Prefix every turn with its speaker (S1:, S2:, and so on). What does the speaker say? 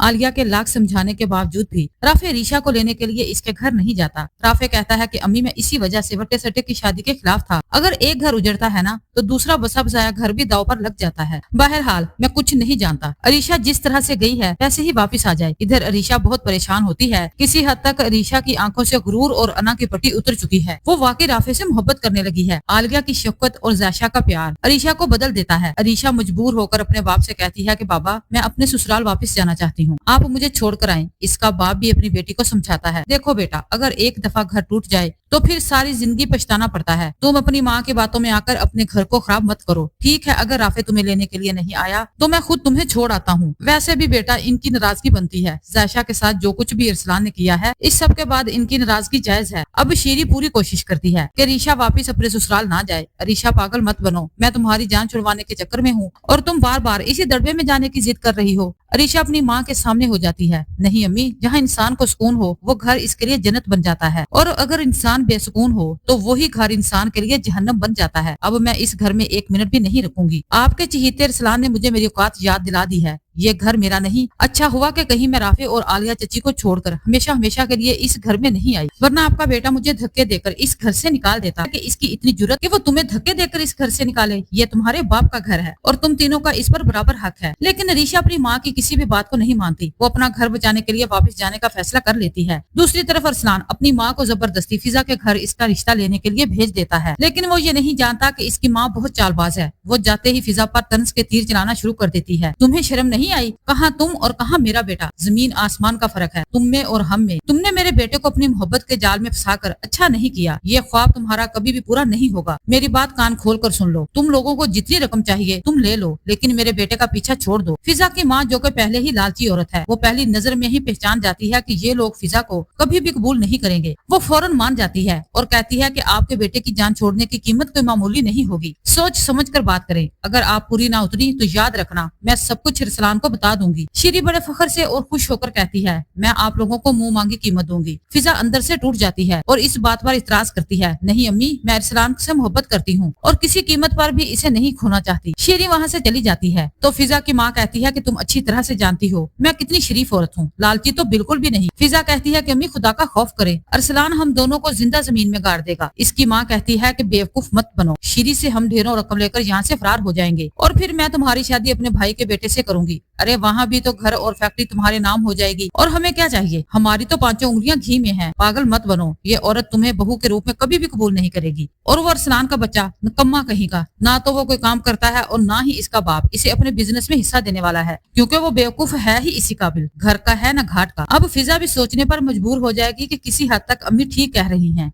S1: आलिया के लाख समझाने के बावजूद भी राफे अरीशा को लेने के लिए इसके घर नहीं जाता। राफे कहता है कि अम्मी मैं इसी वजह से वट्टे सट्टे की शादी के खिलाफ था। अगर एक घर उजड़ता है ना तो दूसरा बसा बसाया घर भी दाव पर लग जाता है। बहरहाल मैं कुछ नहीं जानता, अरीशा जिस तरह से गई है वैसे ही वापस आ जाए। इधर अरीशा बहुत परेशान होती है। किसी हद तक अरीशा की आंखों से गुरूर और अना की पट्टी उतर चुकी है। वो वाकई राफे से मोहब्बत करने लगी है। आलिया की शफकत और ज़ायशा का प्यार अरीशा को बदल देता है। अरीशा मजबूर होकर अपने बाप से कहती है कि बाबा मैं अपने ससुराल वापस जाना चाहती हूँ, आप मुझे छोड़कर आएं। इसका बाप भी अपनी बेटी को समझाता है, देखो बेटा अगर एक दफा घर टूट जाए तो फिर सारी जिंदगी पछताना पड़ता है। तुम अपनी माँ की बातों में आकर अपने घर को खराब मत करो। ठीक है अगर राफे तुम्हें लेने के लिए नहीं आया तो मैं खुद तुम्हें छोड़ आता हूँ। वैसे भी बेटा इनकी नाराजगी बनती है। ज़ायशा के साथ जो कुछ भी अरसलान ने किया है इस सब के बाद इनकी नाराजगी जायज है। अब शीरी पूरी कोशिश करती है कि अरीशा वापिस अपने ससुराल ना जाए। अरीशा पागल मत बनो, मैं तुम्हारी जान छुड़वाने के चक्कर में हूँ और तुम बार बार इसी दड़बे में जाने की जिद कर रही हो। अरीशा अपनी माँ के सामने हो जाती है, नहीं अम्मी जहाँ इंसान को सुकून हो वो घर इसके लिए जन्नत बन जाता है और अगर इंसान बेसुकून हो तो वही घर इंसान के लिए जहन्नम बन जाता है। अब मैं इस घर में एक मिनट भी नहीं रुकूंगी। आपके चहीते अरसलान ने मुझे मेरी औकात याद दिला दी है। ये घर मेरा नहीं। अच्छा हुआ कि कहीं मैं राफे और आलिया चची को छोड़कर हमेशा हमेशा के लिए इस घर में नहीं आई, वरना आपका बेटा मुझे धक्के देकर इस घर से निकाल देता। कि इसकी इतनी जुर्रत कि वो तुम्हें धक्के देकर इस घर से निकाले। ये तुम्हारे बाप का घर है और तुम तीनों का इस पर बराबर हक है। लेकिन अरीशा अपनी माँ की किसी भी बात को नहीं मानती। वो अपना घर बचाने के लिए वापस जाने का फैसला कर लेती है। दूसरी तरफ अरसलान अपनी माँ को जबरदस्ती फिजा के घर इसका रिश्ता लेने के लिए भेज देता है। लेकिन वो ये नहीं जानता कि इसकी माँ बहुत चालबाज है। वो जाते ही फिजा पर तंज के तीर चलाना शुरू कर देती है। तुम्हें शर्म नहीं आई? कहाँ तुम और कहाँ मेरा बेटा, जमीन आसमान का फर्क है तुम में और हम में। तुमने मेरे बेटे को अपनी मोहब्बत के जाल में फंसाकर अच्छा नहीं किया। ये ख्वाब तुम्हारा कभी भी पूरा नहीं होगा। मेरी बात कान खोल कर सुन लो। तुम लोगों को जितनी रकम चाहिए तुम ले लो, लेकिन मेरे बेटे का पीछा छोड़ दो। फिजा की माँ जो कि पहले ही लालची औरत है, वो पहली नजर में ही पहचान जाती है कि ये लोग फिजा को कभी भी कबूल नहीं करेंगे। वो फौरन मान जाती है और कहती है कि आपके बेटे की जान छोड़ने की कीमत कोई मामूली नहीं होगी। सोच समझ कर बात करें। अगर आप पूरी ना उतरी तो याद रखना मैं सब कुछ अरसलान को बता दूंगी। शीरी बड़े फखर से और खुश होकर कहती है, मैं आप लोगों को मुंह मांगी कीमत दूंगी। फिजा अंदर से टूट जाती है और इस बात पर इतराज करती है, नहीं अम्मी मैं अरसलान से मोहब्बत करती हूँ और किसी कीमत पर भी इसे नहीं खोना चाहती। शीरी वहाँ से चली जाती है तो फिजा की माँ कहती है कि तुम अच्छी तरह से जानती हो मैं कितनी शरीफ औरत हूँ, लालची तो बिल्कुल भी नहीं। फिजा कहती है कि अम्मी खुदा का खौफ करे, अरसलान हम दोनों को जिंदा जमीन में गाड़ देगा। इसकी माँ कहती है कि बेवकूफ मत बनो, शीरी से हम ढेरों रकम लेकर यहाँ से फरार हो जाएंगे और फिर मैं तुम्हारी शादी अपने भाई के बेटे से करूंगी। अरे वहाँ भी तो घर और फैक्ट्री तुम्हारे नाम हो जाएगी और हमें क्या चाहिए, हमारी तो पांचों उंगलियां घी में हैं। पागल मत बनो, ये औरत तुम्हें बहू के रूप में कभी भी कबूल नहीं करेगी। और वो अरसलान का बच्चा निकम्मा कहीं का, ना तो वो कोई काम करता है और ना ही इसका बाप इसे अपने बिजनेस में हिस्सा देने वाला है, क्योंकि वो बेवकूफ है ही इसी काबिल, घर का है ना घाट का। अब फिजा भी सोचने पर मजबूर हो जाएगी कि किसी हद तक अम्मी ठीक कह रही हैं।